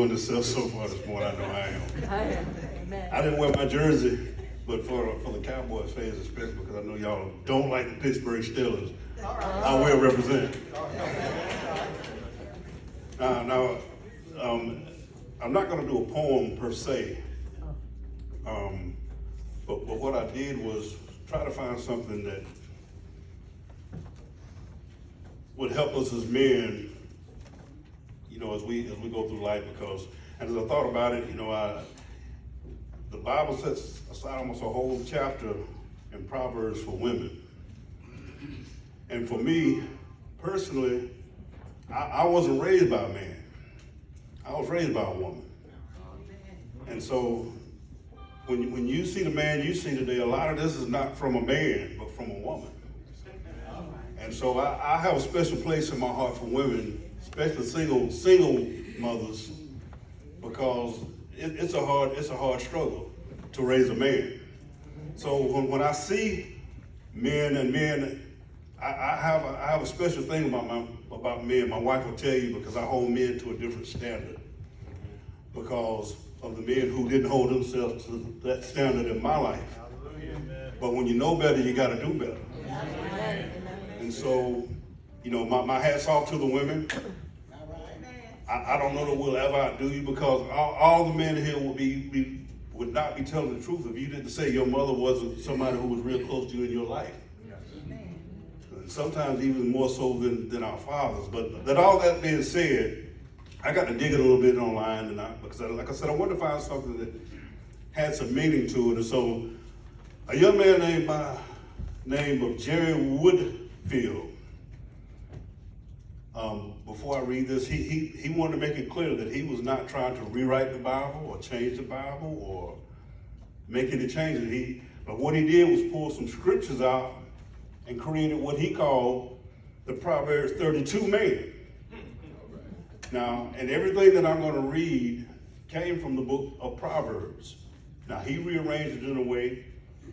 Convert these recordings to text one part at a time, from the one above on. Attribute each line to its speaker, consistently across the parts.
Speaker 1: Doing this so far this morning, I know I am.
Speaker 2: I am. Amen.
Speaker 1: I didn't wear my jersey, but for the Cowboys fans especially, because I know y'all don't like the Pittsburgh Steelers, I will represent. Now, I'm not going to do a poem per se, but what I did was try to find something that would help us as men, as we go through life, because, and as I thought about it, the Bible sets aside almost a whole chapter in Proverbs for women. And for me, personally, I wasn't raised by a man. I was raised by a woman. And so when you see the man you see today, a lot of this is not from a man, but from a woman. And so I have a special place in my heart for women, especially single mothers, because it's a hard struggle to raise a man. So when I see men, I have a special thing about men. My wife will tell you, because I hold men to a different standard because of the men who didn't hold themselves to that standard in my life. But when you know better, you got to do better. And so, my hat's off to the women. I don't know that we'll ever outdo you, because all the men here would not be telling the truth if you didn't say your mother wasn't somebody who was real close to you in your life. And sometimes even more so than our fathers. But that all that being said, I got to dig it a little bit online, because like I said, I wanted to find something that had some meaning to it. And so a young man named by name of Jerry Woodfield, before I read this, he wanted to make it clear that he was not trying to rewrite the Bible or change the Bible or make any changes. But what he did was pull some scriptures out and created what he called the Proverbs 32 man. Now, and everything that I'm going to read came from the book of Proverbs. Now, he rearranged it in a way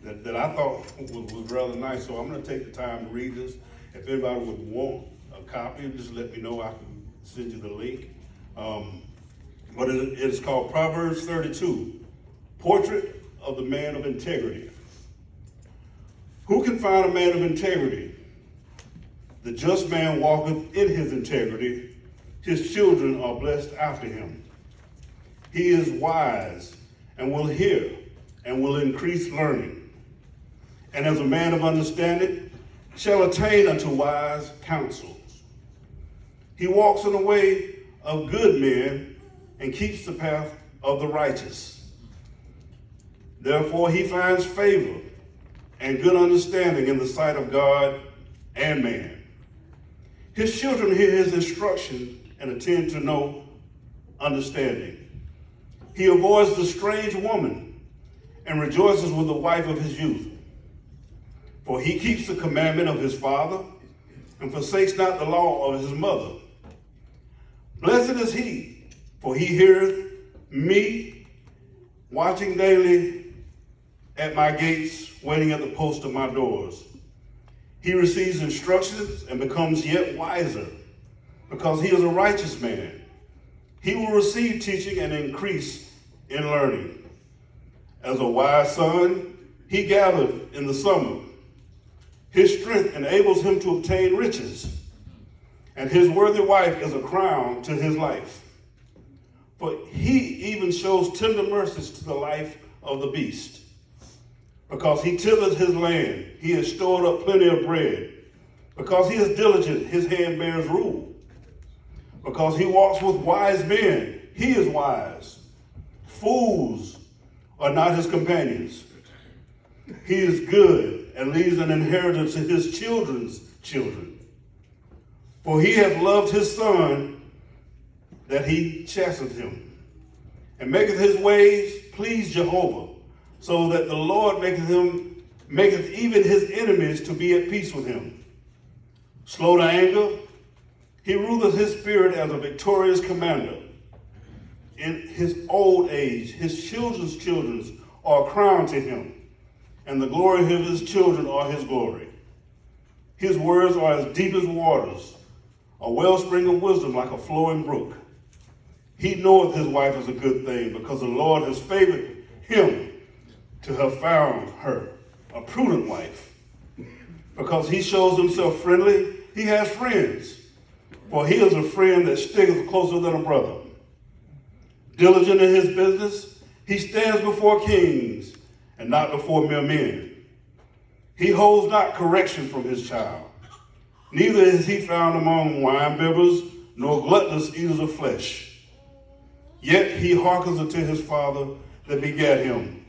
Speaker 1: that I thought was rather nice, so I'm going to take the time to read this. If anybody would want a copy, just let me know. I can send you the link. But it's called Proverbs 32, Portrait of the Man of Integrity. Who can find a man of integrity? The just man walketh in his integrity. His children are blessed after him. He is wise and will hear and will increase learning. And as a man of understanding shall attain unto wise counsels. He walks in the way of good men and keeps the path of the righteous. Therefore he finds favor and good understanding in the sight of God and man. His children hear his instruction and attend to no understanding. He avoids the strange woman and rejoices with the wife of his youth. For he keeps the commandment of his father and forsakes not the law of his mother. Blessed is he, for he heareth me, watching daily at my gates, waiting at the post of my doors. He receives instructions and becomes yet wiser, because he is a righteous man. He will receive teaching and increase in learning. As a wise son, he gathered in the summer. His strength enables him to obtain riches, and his worthy wife is a crown to his life. For he even shows tender mercies to the life of the beast. Because he tilleth his land, he has stored up plenty of bread. Because he is diligent, his hand bears rule. Because he walks with wise men, he is wise. Fools are not his companions. He is good and leaves an inheritance to his children's children. For he hath loved his son, that he chasteneth him, and maketh his ways please Jehovah, so that the Lord maketh even his enemies to be at peace with him. Slow to anger, he ruleth his spirit as a victorious commander. In his old age, his children's children are a crown to him, and the glory of his children are his glory. His words are as deep as waters, a wellspring of wisdom like a flowing brook. He knoweth his wife is a good thing, because the Lord has favored him to have found her a prudent wife. Because he shows himself friendly, he has friends. For he is a friend that sticketh closer than a brother. Diligent in his business, he stands before kings and not before mere men. He holds not correction from his child. Neither is he found among winebibbers, nor gluttonous eaters of flesh. Yet he hearkens unto his father that begat him,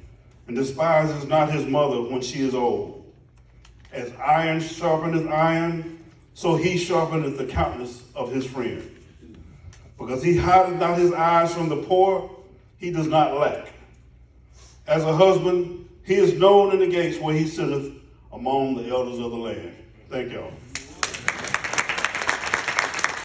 Speaker 1: and despises not his mother when she is old. As iron sharpeneth iron, so he sharpeneth the countenance of his friend. Because he hideth not his eyes from the poor, he does not lack. As a husband, he is known in the gates where he sitteth among the elders of the land. Thank y'all.